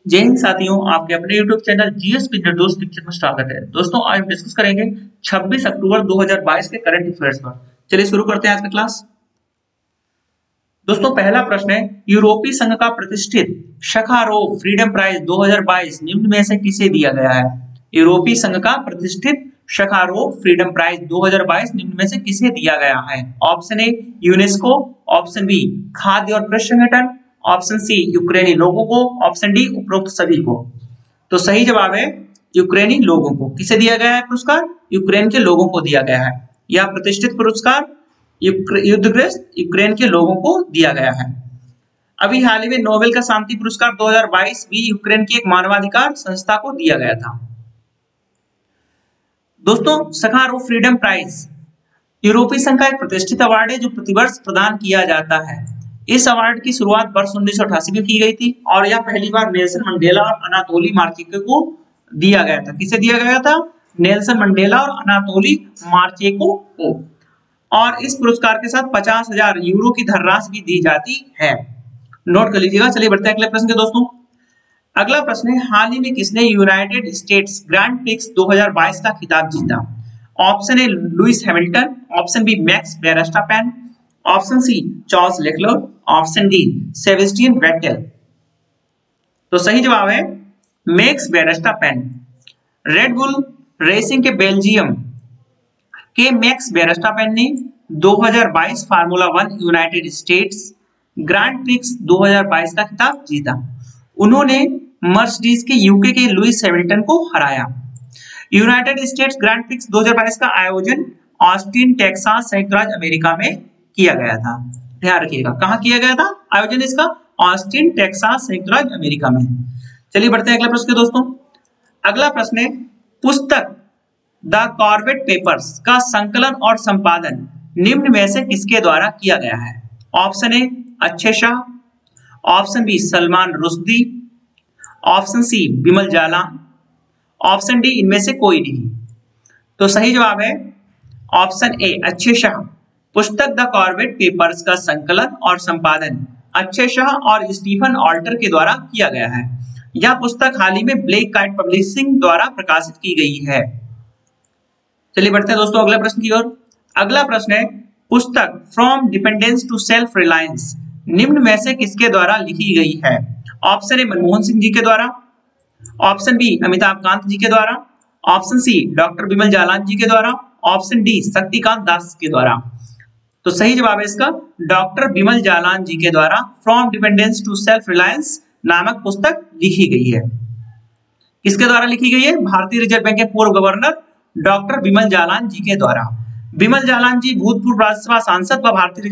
जय हिंद साथियों, आपके अपने YouTube चैनल जीएस विद निर्दोष पिक्चर में स्वागत है। दोस्तों आज हम डिस्कस करेंगे 26 अक्टूबर 2022 के करंट अफेयर्स पर। चलिए शुरू करते हैं आज का क्लास। दोस्तों पहला प्रश्न है, यूरोपीय संघ का प्रतिष्ठित सखारोव फ्रीडम प्राइज 2022 निम्न में से किसे दिया गया है? यूरोपीय संघ का प्रतिष्ठित सखारोव फ्रीडम प्राइज 2022 निम्न में से किसे दिया गया है? Option A UNESCO, option B खाद्य और कृषि संगठन, ऑप्शन सी यूक्रेनी लोगों को, ऑप्शन डी उपरोक्त सभी को। तो सही जवाब है यूक्रेनी लोगों को। किसे दिया गया है पुरस्कार? यूक्रेन के लोगों को दिया गया है। यह प्रतिष्ठित पुरस्कार युद्धग्रस्त यूक्रेन के लोगों को दिया गया है। अभी हाल ही में नोबेल का शांति पुरस्कार 2022 भी यूक्रेन की एक मानवाधिकार संस्था को दिया गया था। दोस्तों सखारोव फ्रीडम प्राइज यूरोपीय संघ का एक प्रतिष्ठित अवार्ड है जो प्रतिवर्ष प्रदान किया जाता है। इस अवार्ड की शुरुआत वर्ष 1988 में की गई थी और यह पहली बार नेल्सन मंडेला और अनातोली मार्चेको को दिया गया था। किसे दिया गया था? नेल्सन मंडेला और अनातोली मार्चेको को। और इस पुरस्कार के साथ 50,000 यूरो की धनराशि भी दी जाती है। नोट कर लीजिएगा। चलिए बढ़ते हैं अगले प्रश्न के दोस्तों। अगला प्रश्न है, हाल ही में किसने यूनाइटेड स्टेट्स ग्रैंड प्रिक्स 2022 का खिताब जीता? Option A Lewis Hamilton, option B Max Verstappen, option C Charles Leclerc, option D Sebastian Vettel. तो सही जवाब है Max Verstappen. Red Bull racing के बेल्जियम के मैक्स वेरस्टापेन ने 2022 formula 1 United States Grand Prix 2022 का खिताब जीता। उन्होंने मर्सिडीज के यूके के लुइस हैमिल्टन को हराया। यूनाइटेड स्टेट्स ग्रैंड प्रिक्स 2022 का आयोजन ऑस्टिन टेक्सास संयुक्त राज्य अमेरिका में किया गया था। ध्यान रखिएगा कहां किया गया था आयोजन इसका? ऑस्टिन टेक्सास संयुक्त राज्य अमेरिका में। चलिए बढ़ते हैं अगले प्रश्न के दोस्तों। अगला प्रश्न है, पुस्तक द कॉर्बेट पेपर्स का संकलन और संपादन निम्न में से किसके द्वारा किया गया है? ऑप्शन ए अच्छे Shah, option B Salman Rushdie, option C Bimal Jalan, option D इनमें से कोई नहीं। तो सही जवाब है ऑप्शन ए अच्छे शाह। पुस्तक द कॉर्बेट पेपर्स का संकलन और संपादन अच्छे शाह और स्टीफन ऑल्टर के द्वारा किया गया है। यह पुस्तक हाल ही में ब्लैक काइट पब्लिशिंग द्वारा प्रकाशित की गई है। चलिए बढ़ते हैं दोस्तों अगले प्रश्न की ओर। अगला प्रश्न है, पुस्तक from dependence to self reliance निम्न में से किसके द्वारा लिखी गई है? ऑप्शन ए मनमोहन सिंह जी के द्वारा, ऑप्शन बी अमिताभ कांत जी के द्वारा, option C doctor Bimal Jalan ji के द्वारा, ऑप्शन डी शक्तिकांत दास के द्वारा। तो सही जवाब है इसका डॉक्टर बिमल जालान जी के द्वारा from dependence to self reliance नामक पुस्तक लिखी गई है। किसके द्वारा लिखी गई है? भारतीय रिजर्व बैंक के पूर्व गवर्नर डॉक्टर बिमल जालान जी के द्वारा। बिमल जालान जी भूतपूर्व राज्यसभा सांसद व भारतीय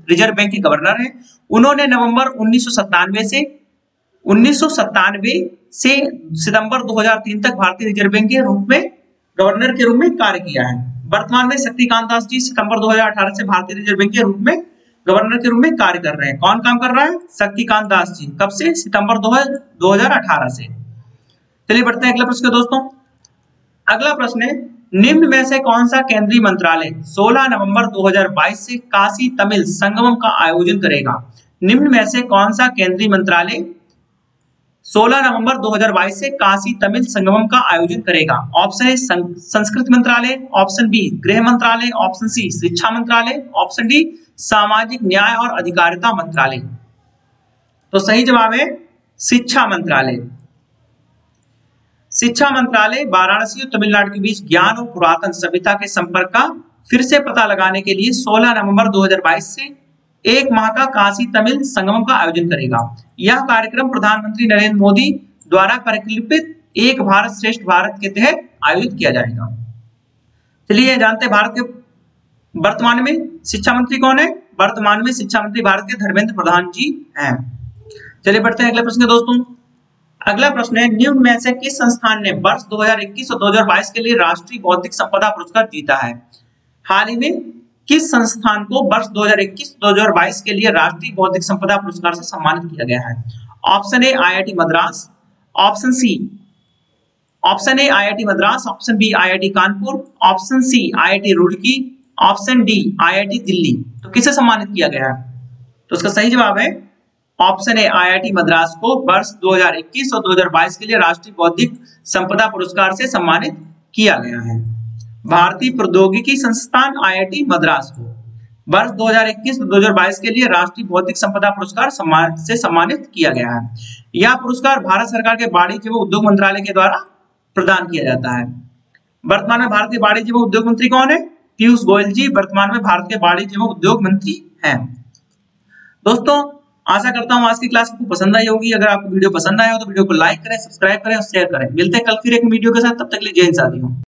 रिजर्व बैंक के गवर्नर हैं। उन्होंने नवंबर 1997 से सितंबर 2003 तक भारतीय रिजर्व बैंक के रूप में गवर्नर के रूप में कार्य किया है। वर्तमान में शक्तिकांत दास जी सितंबर 2018 से भारतीय रिजर्व बैंक के रूप में गवर्नर के रूप में कार्य कर रहे हैं। कौन काम कर रहा है? शक्तिकांत दास जी। कब से? सितंबर 2018 से। चलिए बढ़ते हैं अगले प्रश्न के दोस्तों। अगला प्रश्न है, निम्न में से कौन सा केंद्रीय मंत्रालय 16 नवंबर 2022 से काशी तमिल संगमम का आयोजन करेगा? निम्न में से कौन सा केंद्रीय मंत्रालय 16 नवंबर 2022 से काशी तमिल संगमम का आयोजन करेगा? ऑप्शन ए संस्कृति मंत्रालय, ऑप्शन बी गृह मंत्रालय, ऑप्शन सी शिक्षा मंत्रालय, ऑप्शन डी सामाजिक न्याय और अधिकारिता मंत्रालय। तो सही जवाब है शिक्षा मंत्रालय। शिक्षा मंत्रालय वाराणसी और तमिलनाडु के बीच ज्ञान और पुरातन सभ्यता के संपर्क का फिर से पता लगाने के लिए 16 नवंबर 2022 से एक माह का काशी तमिल संगमम का आयोजन करेगा। यह कार्यक्रम प्रधानमंत्री नरेंद्र मोदी द्वारा परिकल्पित एक भारत श्रेष्ठ भारत के तहत आयोजित किया जाएगा। चलिए जानते हैं भारत के वर्तमान में शिक्षा मंत्री कौन है? वर्तमान में शिक्षा मंत्री भारत के धर्मेंद्र प्रधान जी हैं। चलिए बढ़ते हैं अगले प्रश्न के दोस्तों। अगला प्रश्न है, निम्न में से किस संस्थान ने वर्ष 2021 और 2022 के लिए राष्ट्रीय बौद्धिक संपदा पुरस्कार जीता है? हाल ही में किस संस्थान को वर्ष 2021-2022 के लिए राष्ट्रीय बौद्धिक संपदा पुरस्कार से सम्मानित किया गया है? Option A IIT Madras, option A IIT Madras, option B IIT Kanpur, option C IIT Roorkee, option D IIT Delhi. तो किसे सम्मानित किया गया है? तो इसका सही जवाब है ऑप्शन ए आईआईटी मद्रास को वर्ष 2021 और 2022 के लिए राष्ट्रीय बौद्धिक संपदा पुरस्कार से सम्मानित किया गया है। भारतीय प्रौद्योगिकी संस्थान आईआईटी मद्रास को वर्ष 2021 और 2022 के लिए राष्ट्रीय बौद्धिक संपदा पुरस्कार से सम्मानित किया गया है। यह पुरस्कार भारत सरकार के वाणिज्य एवं उद्योग मंत्रालय के द्वारा प्रदान किया जाता है। वर्तमान में भारत के वाणिज्य एवं उद्योग मंत्री कौन है? पीयूष गोयल जी वर्तमान में भारत के वाणिज्य एवं उद्योग मंत्री हैं। दोस्तों आशा करता हूं आज की क्लास आपको पसंद आई होगी। अगर आपको वीडियो पसंद आया हो तो वीडियो को लाइक करें, सब्सक्राइब करें और शेयर करें। मिलते हैं कल फिर एक वीडियो के साथ, तब तक के लिए जय हिंद साथियों।